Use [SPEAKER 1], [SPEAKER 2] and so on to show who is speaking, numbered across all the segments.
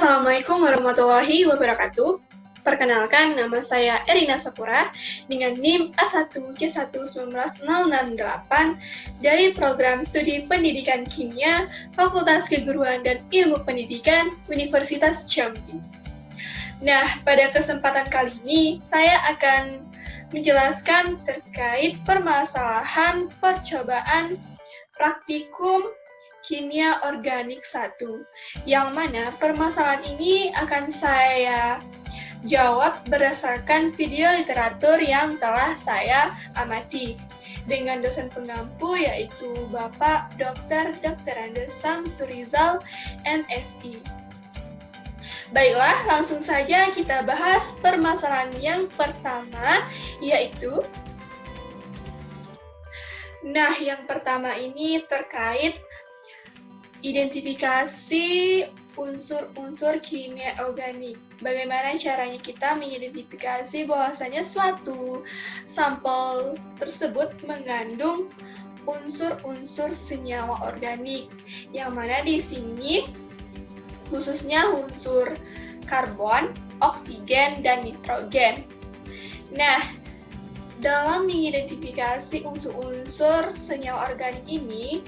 [SPEAKER 1] Assalamualaikum warahmatullahi wabarakatuh. Perkenalkan, nama saya Erina Sapura dengan NIM A1C1190668 dari Program Studi Pendidikan Kimia Fakultas Keguruan dan Ilmu Pendidikan Universitas Jambi. Nah, pada kesempatan kali ini saya akan menjelaskan terkait permasalahan percobaan praktikum Kimia Organik 1, yang mana permasalahan ini akan saya jawab berdasarkan video literatur yang telah saya amati dengan dosen pengampu yaitu Bapak Dr. Andes Samsurizal, MSI. Baiklah, langsung saja kita bahas permasalahan yang pertama, yaitu yang pertama ini terkait identifikasi unsur-unsur kimia organik. Bagaimana caranya kita mengidentifikasi bahwasanya suatu sampel tersebut mengandung unsur-unsur senyawa organik, yang mana di sini khususnya unsur karbon, oksigen, dan nitrogen. Nah, dalam mengidentifikasi unsur-unsur senyawa organik ini,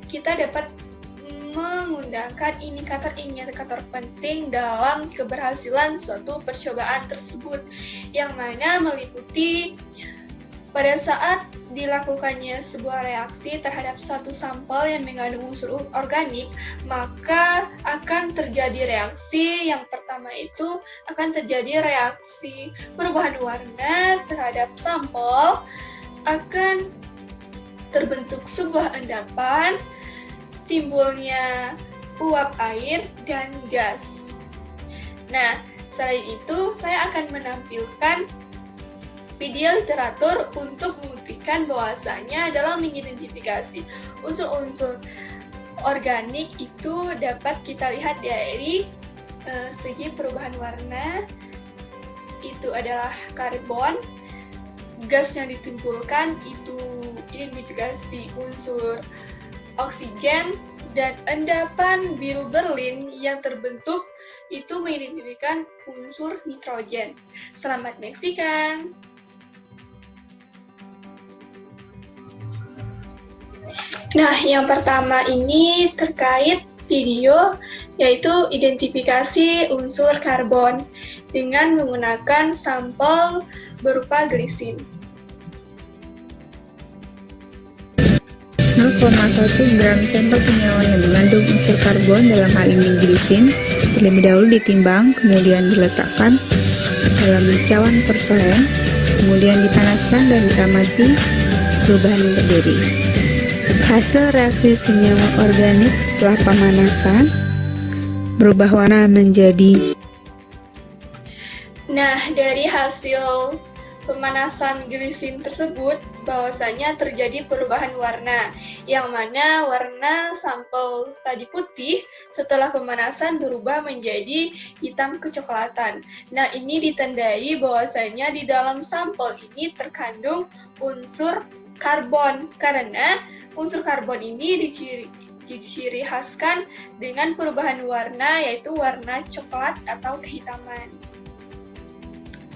[SPEAKER 1] kita dapat menggunakan indikator-indikator penting dalam keberhasilan suatu percobaan tersebut, yang mana meliputi pada saat dilakukannya sebuah reaksi terhadap suatu sampel yang mengandung unsur organik, maka akan terjadi reaksi. Yang pertama itu akan terjadi reaksi perubahan warna terhadap sampel, akan terbentuk sebuah endapan, timbulnya uap air dan gas. Nah, selain itu saya akan menampilkan video literatur untuk membuktikan bahwasanya dalam mengidentifikasi unsur-unsur organik itu dapat kita lihat dari segi perubahan warna. Itu adalah karbon, gas yang ditimbulkan itu identifikasi unsur oksigen, dan endapan biru berlin yang terbentuk itu mengidentifikasikan unsur nitrogen. Selamat menyaksikan. Nah, yang pertama ini terkait video, yaitu identifikasi unsur karbon dengan menggunakan sampel berupa glisin.
[SPEAKER 2] 0,1 gram sampel senyawa yang mengandung unsur karbon, dalam hal ini glisin, terlebih dahulu ditimbang, kemudian diletakkan dalam cawan porselen, kemudian dipanaskan dan diamati perubahan yang terjadi. Hasil reaksi senyawa organik setelah pemanasan berubah warna menjadi.
[SPEAKER 1] Nah, dari hasil pemanasan glisin tersebut, bahwasanya terjadi perubahan warna, yang mana warna sampel tadi putih setelah pemanasan berubah menjadi hitam kecoklatan. Nah, ini ditandai bahwasanya di dalam sampel ini terkandung unsur karbon, karena unsur karbon ini diciri khaskan dengan perubahan warna, yaitu warna coklat atau kehitaman.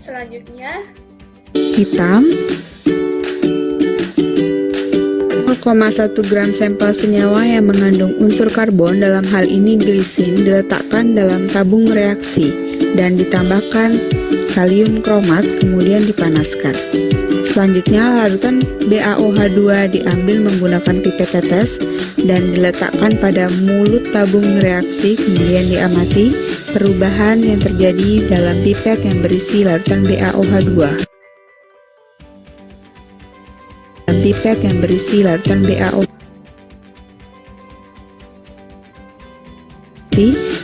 [SPEAKER 1] Selanjutnya,
[SPEAKER 2] hitam. 0,1 gram sampel senyawa yang mengandung unsur karbon, dalam hal ini glisin, diletakkan dalam tabung reaksi dan ditambahkan kalium kromat, kemudian dipanaskan. Selanjutnya, larutan BaOH2 diambil menggunakan pipet tetes dan diletakkan pada mulut tabung reaksi, kemudian diamati perubahan yang terjadi dalam pipet yang berisi larutan BaOH2. Pipet yang berisi larutan BaO.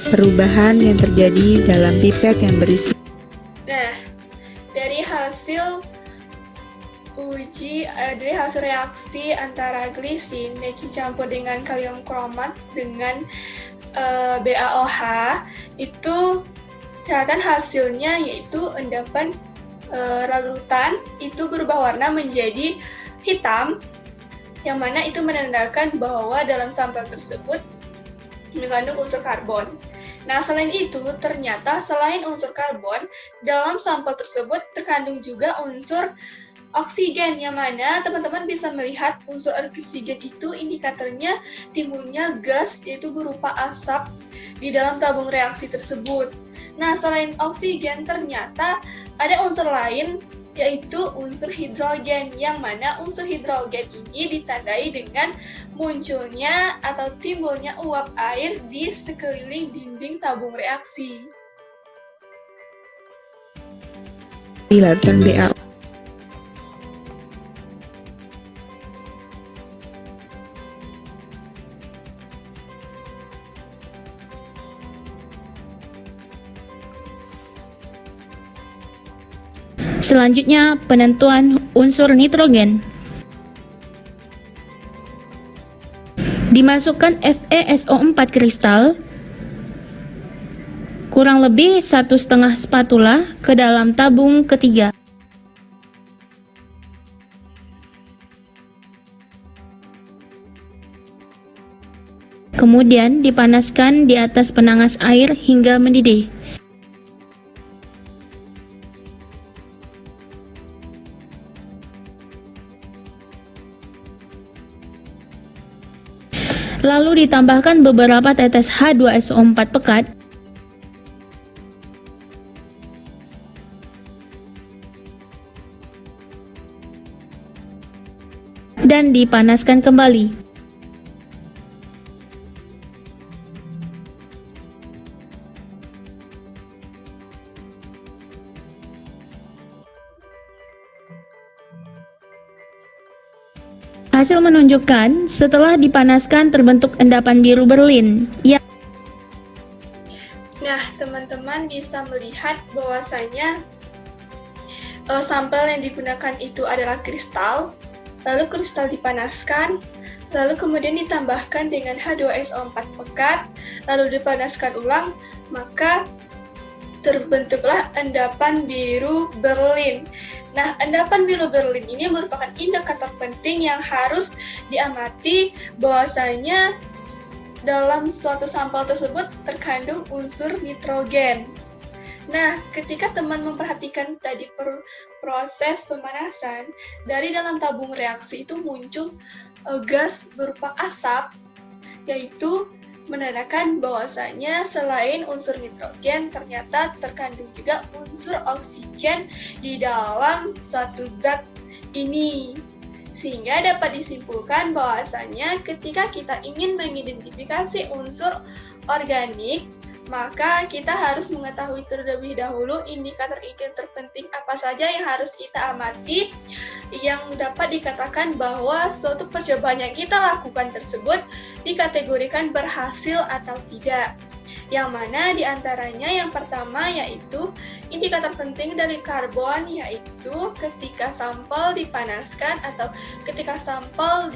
[SPEAKER 2] Perubahan yang terjadi dalam pipet yang berisi.
[SPEAKER 1] Nah, dari hasil reaksi antara glisin dan dicampur dengan kalium kromat dengan BaOH, itu kelihatan hasilnya yaitu endapan larutan itu berubah warna menjadi hitam, yang mana itu menandakan bahwa dalam sampel tersebut mengandung unsur karbon. Nah, selain itu, ternyata selain unsur karbon, dalam sampel tersebut terkandung juga unsur oksigen, yang mana teman-teman bisa melihat unsur oksigen itu indikatornya timbulnya gas, yaitu berupa asap di dalam tabung reaksi tersebut. Nah, selain oksigen, ternyata ada unsur lain, yaitu unsur hidrogen, yang mana unsur hidrogen ini ditandai dengan munculnya atau timbulnya uap air di sekeliling dinding tabung reaksi.
[SPEAKER 2] Di larutan BA.
[SPEAKER 3] Selanjutnya, penentuan unsur nitrogen. Dimasukkan FeSO4 kristal kurang lebih 1,5 spatula ke dalam tabung ketiga. Kemudian dipanaskan di atas penangas air hingga mendidih. Lalu ditambahkan beberapa tetes H2SO4 pekat dan dipanaskan kembali. Hasil menunjukkan setelah dipanaskan terbentuk endapan biru berlin.
[SPEAKER 1] Nah, teman-teman bisa melihat bahwasanya sampel yang digunakan itu adalah kristal, lalu kristal dipanaskan, lalu kemudian ditambahkan dengan H2SO4 pekat, lalu dipanaskan ulang, maka terbentuklah endapan biru berlin. Nah, endapan biru berlin ini merupakan indikator penting yang harus diamati bahwasanya dalam suatu sampel tersebut terkandung unsur nitrogen. Nah, ketika teman memperhatikan tadi proses pemanasan, dari dalam tabung reaksi itu muncul gas berupa asap, yaitu menandakan bahwasanya selain unsur nitrogen, ternyata terkandung juga unsur oksigen di dalam satu zat ini. Sehingga dapat disimpulkan bahwasanya ketika kita ingin mengidentifikasi unsur organik, maka kita harus mengetahui terlebih dahulu indikator-indikator penting apa saja yang harus kita amati, yang dapat dikatakan bahwa suatu percobaan yang kita lakukan tersebut dikategorikan berhasil atau tidak. Yang mana diantaranya yang pertama yaitu indikator penting dari karbon, yaitu ketika sampel dipanaskan atau ketika sampel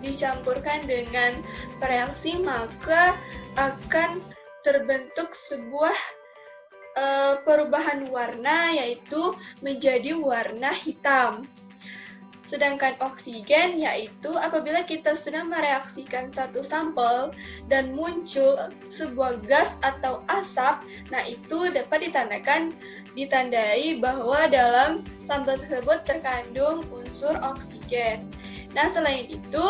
[SPEAKER 1] dicampurkan dengan reaksi, maka akan terbentuk sebuah perubahan warna, yaitu menjadi warna hitam. Sedangkan oksigen yaitu apabila kita sedang mereaksikan satu sampel dan muncul sebuah gas atau asap, nah itu dapat ditandai bahwa dalam sampel tersebut terkandung unsur oksigen. Nah, selain itu,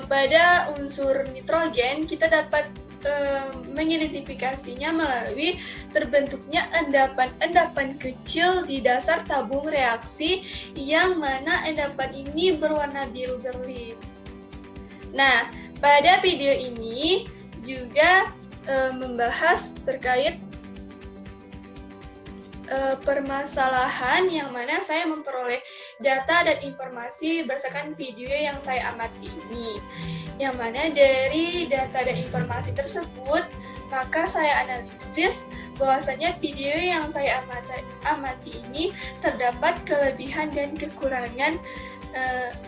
[SPEAKER 1] pada unsur nitrogen kita dapat mengidentifikasinya melalui terbentuknya endapan-endapan kecil di dasar tabung reaksi, yang mana endapan ini berwarna biru berlin. Nah, pada video ini juga membahas terkait permasalahan yang mana saya memperoleh data dan informasi berdasarkan video yang saya amati ini. Yang mana dari data dan informasi tersebut, maka saya analisis bahwasanya video yang saya amati ini terdapat kelebihan dan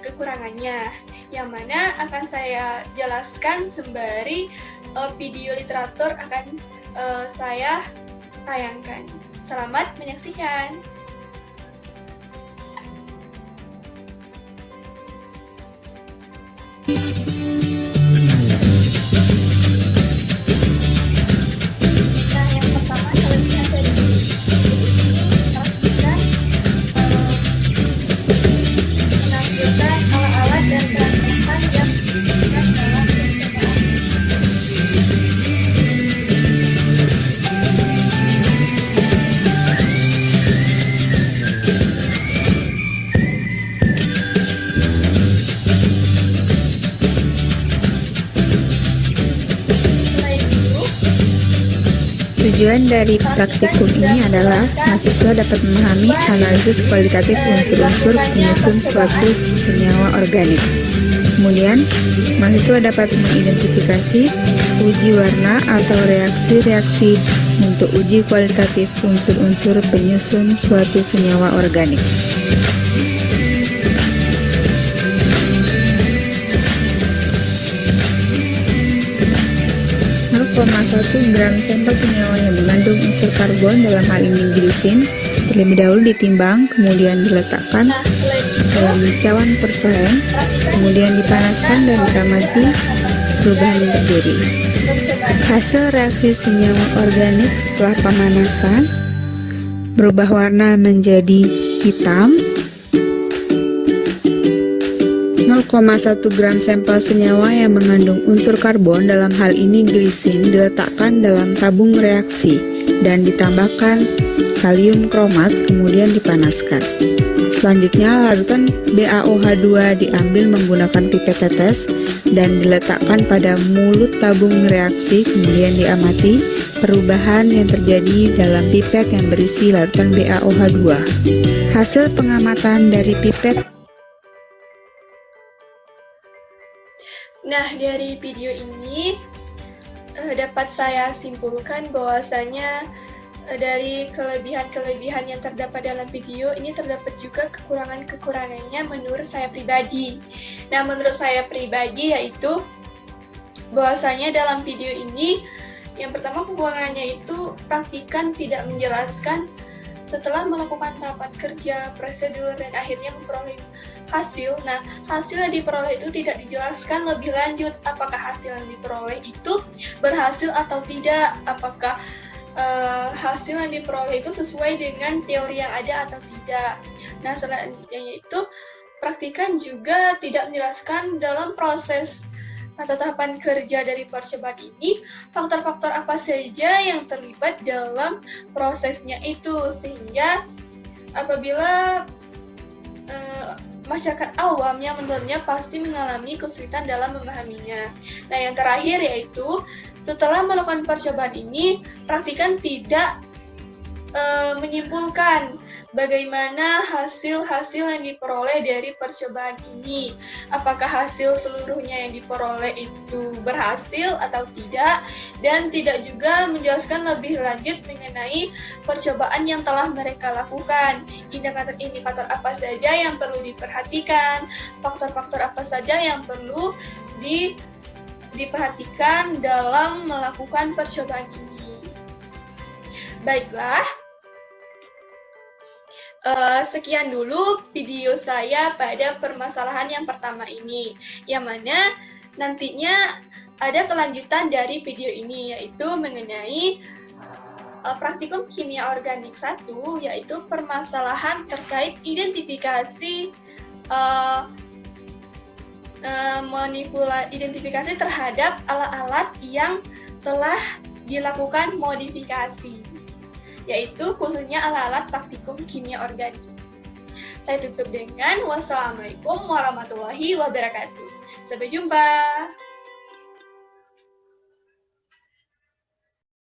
[SPEAKER 1] kekurangannya, yang mana akan saya jelaskan sembari video literatur akan saya tayangkan. Selamat menyaksikan.
[SPEAKER 2] Tujuan dari praktikum ini adalah mahasiswa dapat memahami analisis kualitatif unsur-unsur penyusun suatu senyawa organik. Kemudian, mahasiswa dapat mengidentifikasi uji warna atau reaksi-reaksi untuk uji kualitatif unsur-unsur penyusun suatu senyawa organik. Satu gram sampel senyawa yang mengandung unsur karbon, dalam hal ini glisin, terlebih dahulu ditimbang, kemudian diletakkan dalam cawan porcelain, kemudian dipanaskan dan diamati perubahan yang terjadi. Hasil reaksi senyawa organik setelah pemanasan berubah warna menjadi hitam. 0,1 gram sampel senyawa yang mengandung unsur karbon, dalam hal ini glisin, diletakkan dalam tabung reaksi dan ditambahkan kalium kromat, kemudian dipanaskan. Selanjutnya, larutan BaOH2 diambil menggunakan pipet tetes dan diletakkan pada mulut tabung reaksi, kemudian diamati perubahan yang terjadi dalam pipet yang berisi larutan BaOH2. Hasil pengamatan dari pipet.
[SPEAKER 1] Nah, dari video ini dapat saya simpulkan bahwasanya dari kelebihan-kelebihan yang terdapat dalam video ini terdapat juga kekurangan-kekurangannya menurut saya pribadi. Nah, menurut saya pribadi yaitu bahwasanya dalam video ini yang pertama kekurangannya itu praktikan tidak menjelaskan setelah melakukan tahapan kerja, prosedur, dan akhirnya memperoleh hasil. Nah, hasil yang diperoleh itu tidak dijelaskan lebih lanjut. Apakah hasil yang diperoleh itu berhasil atau tidak? Apakah hasil yang diperoleh itu sesuai dengan teori yang ada atau tidak? Nah, selanjutnya itu praktikan juga tidak menjelaskan dalam proses atau tahapan kerja dari percobaan ini, faktor-faktor apa saja yang terlibat dalam prosesnya itu, sehingga apabila masyarakat awam yang menontonnya pasti mengalami kesulitan dalam memahaminya. Nah, yang terakhir yaitu setelah melakukan percobaan ini, praktikan tidak menyimpulkan bagaimana hasil-hasil yang diperoleh dari percobaan ini. Apakah hasil seluruhnya yang diperoleh itu berhasil atau tidak, dan tidak juga menjelaskan lebih lanjut mengenai percobaan yang telah mereka lakukan. Indikator-indikator apa saja yang perlu diperhatikan, faktor-faktor apa saja yang perlu diperhatikan dalam melakukan percobaan ini. Baiklah, sekian dulu video saya pada permasalahan yang pertama ini, yang mana nantinya ada kelanjutan dari video ini, yaitu mengenai praktikum kimia organik 1, yaitu permasalahan terkait identifikasi identifikasi terhadap alat-alat yang telah dilakukan modifikasi, yaitu khususnya alat-alat praktikum kimia organik. Saya tutup dengan wassalamualaikum warahmatullahi wabarakatuh. Sampai jumpa.